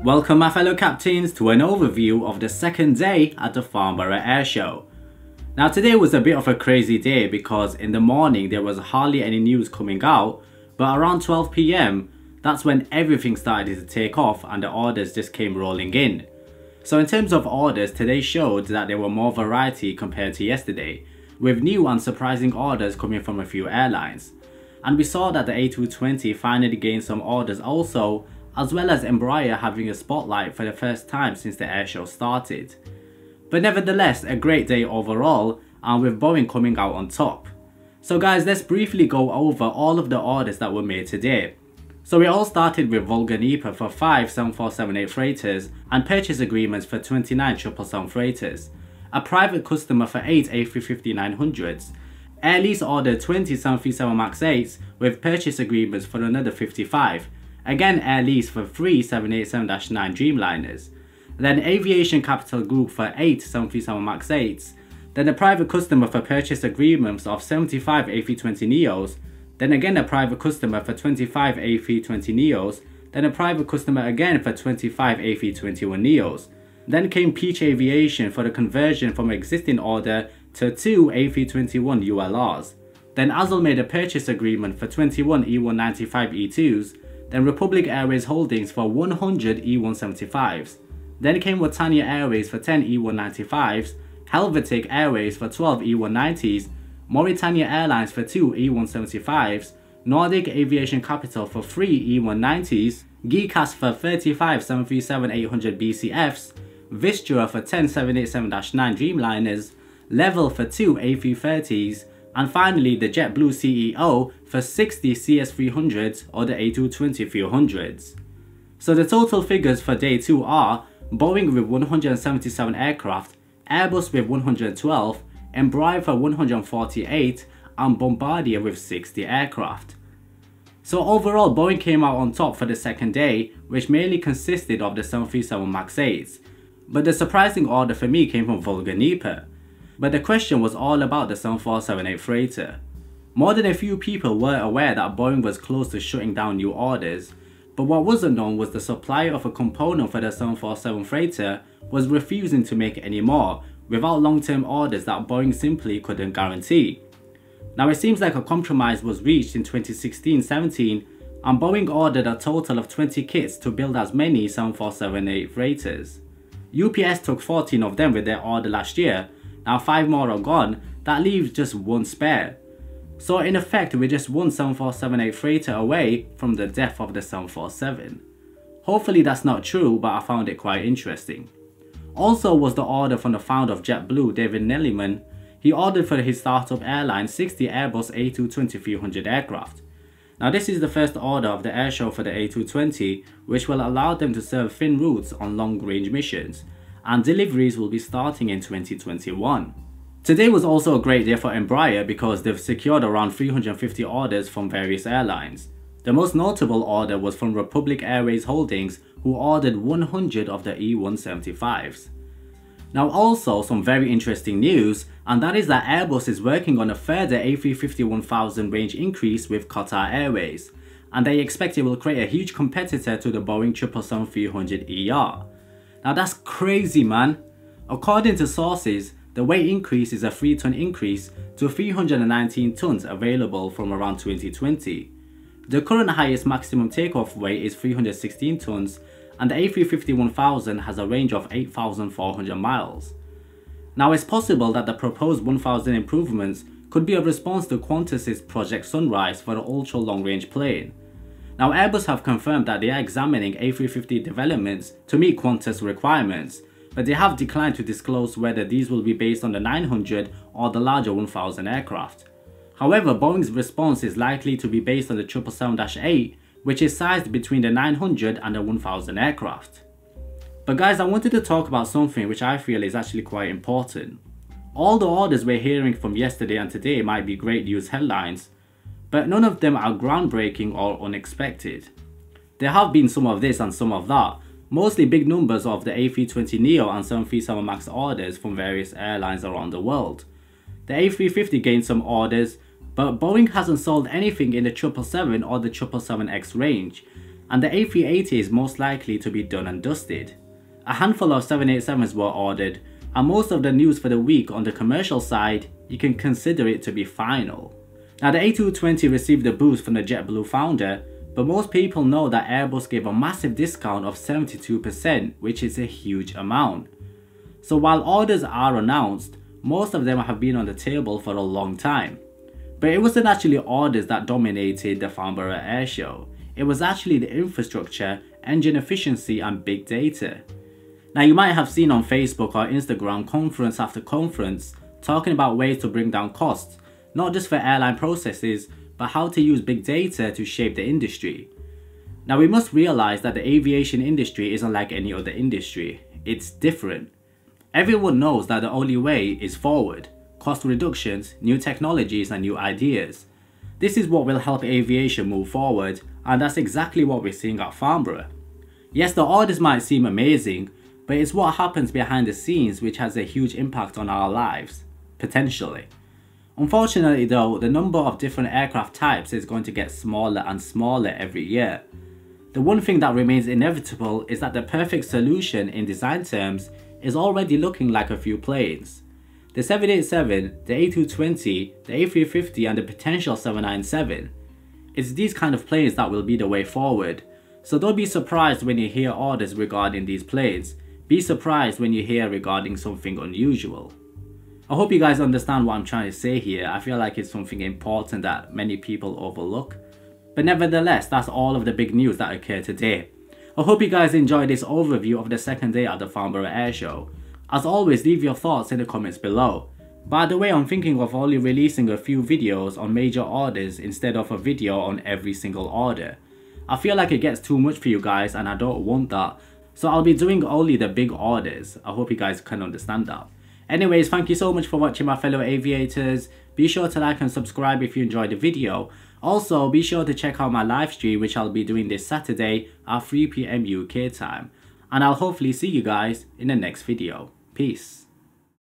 Welcome my fellow captains to an overview of the second day at the Farnborough Airshow. Now today was a bit of a crazy day because in the morning there was hardly any news coming out, but around 12 PM that's when everything started to take off and the orders just came rolling in. So in terms of orders, today showed that there were more variety compared to yesterday, with new and surprising orders coming from a few airlines. And we saw that the A320 finally gained some orders also, as well as Embraer having a spotlight for the first time since the airshow started. But nevertheless, a great day overall, and with Boeing coming out on top. So guys, let's briefly go over all of the orders that were made today. So we all started with Boeing and Embraer for 5 747-8 freighters and purchase agreements for 29 777 freighters, a private customer for 8 A350-900s, Air Lease ordered 20 737 MAX 8s with purchase agreements for another 55, again Air Lease for 3 787-9 Dreamliners, then Aviation Capital Group for 8 737 MAX 8s, then a private customer for purchase agreements of 75 A320neos, then again a private customer for 25 A320neos, then a private customer again for 25 A321neos. Then came Peach Aviation for the conversion from an existing order to 2 A321 ULRs. Then Azul made a purchase agreement for 21 E195-E2s, then Republic Airways Holdings for 100 E175s. Then came Watania Airways for 10 E195s, Helvetic Airways for 12 E190s, Mauritania Airlines for 2 E175s, Nordic Aviation Capital for 3 E190s, GECAS for 35 737-800 BCFs, Vistura for 10 787-9 Dreamliners, Level for 2 A330s, and finally the JetBlue CEO for 60 CS300s or the A220-300s. So the total figures for day 2 are Boeing with 177 aircraft, Airbus with 112, Embraer for 148, and Bombardier with 60 aircraft. So overall, Boeing came out on top for the second day, which mainly consisted of the 737 MAX 8s. But the surprising order for me came from Boeing and Embraer. But the question was all about the 747-8 freighter. More than a few people were aware that Boeing was close to shutting down new orders, but what wasn't known was the supplier of a component for the 747 freighter was refusing to make any more without long-term orders that Boeing simply couldn't guarantee. Now it seems like a compromise was reached in 2016-17 and Boeing ordered a total of 20 kits to build as many 747-8 freighters. UPS took 14 of them with their order last year. Now 5 more are gone, that leaves just 1 spare. So in effect we're just 1 747-8 freighter away from the death of the 747. Hopefully that's not true, but I found it quite interesting. Also was the order from the founder of JetBlue, David Nelliman. He ordered for his startup airline 60 Airbus A220-300 aircraft. Now this is the first order of the airshow for the A220, which will allow them to serve thin routes on long-range missions, and deliveries will be starting in 2021. Today was also a great day for Embraer because they've secured around 350 orders from various airlines. The most notable order was from Republic Airways Holdings, who ordered 100 of the E175s. Now also some very interesting news, and that is that Airbus is working on a further A350-1000 range increase with Qatar Airways, and they expect it will create a huge competitor to the Boeing 777-300ER. Now that's crazy, man. According to sources, the weight increase is a 3-ton increase to 319 tons available from around 2020. The current highest maximum takeoff weight is 316 tons, and the A350-1000 has a range of 8,400 miles. Now it's possible that the proposed 1000 improvements could be a response to Qantas's Project Sunrise for the ultra long range plane. Now Airbus have confirmed that they are examining A350 developments to meet Qantas requirements, but they have declined to disclose whether these will be based on the 900 or the larger 1000 aircraft. However, Boeing's response is likely to be based on the 777-8, which is sized between the 900 and the 1000 aircraft. But guys, I wanted to talk about something which I feel is actually quite important. All the orders we're hearing from yesterday and today might be great news headlines, but none of them are groundbreaking or unexpected. There have been some of this and some of that, mostly big numbers of the A320neo and 737 MAX orders from various airlines around the world. The A350 gained some orders, but Boeing hasn't sold anything in the 777 or the 777X range. and the A380 is most likely to be done and dusted. A handful of 787s were ordered, and most of the news for the week on the commercial side, you can consider it to be final. Now the A220 received a boost from the JetBlue founder, but most people know that Airbus gave a massive discount of 72%, which is a huge amount. So while orders are announced, most of them have been on the table for a long time. But it wasn't actually orders that dominated the Farnborough Airshow. It was actually the infrastructure, engine efficiency and big data. Now you might have seen on Facebook or Instagram conference after conference talking about ways to bring down costs, not just for airline processes, but how to use big data to shape the industry. Now we must realize that the aviation industry isn't like any other industry. It's different. Everyone knows that the only way is forward, cost reductions, new technologies and new ideas. This is what will help aviation move forward, and that's exactly what we're seeing at Farnborough. Yes, the orders might seem amazing, but it's what happens behind the scenes which has a huge impact on our lives, potentially. Unfortunately though, the number of different aircraft types is going to get smaller and smaller every year. The one thing that remains inevitable is that the perfect solution in design terms is already looking like a few planes. The 787, the A220, the A350 and the potential 797. It's these kind of planes that will be the way forward. So don't be surprised when you hear orders regarding these planes. Be surprised when you hear regarding something unusual. I hope you guys understand what I'm trying to say here. I feel like it's something important that many people overlook. But nevertheless, that's all of the big news that occurred today. I hope you guys enjoyed this overview of the second day at the Farnborough Airshow. As always, leave your thoughts in the comments below. By the way, I'm thinking of only releasing a few videos on major orders instead of a video on every single order. I feel like it gets too much for you guys and I don't want that. So I'll be doing only the big orders. I hope you guys can understand that. Anyways, thank you so much for watching my fellow aviators. Be sure to like and subscribe if you enjoyed the video. Also, be sure to check out my live stream which I'll be doing this Saturday at 3 PM UK time. And I'll hopefully see you guys in the next video. Peace.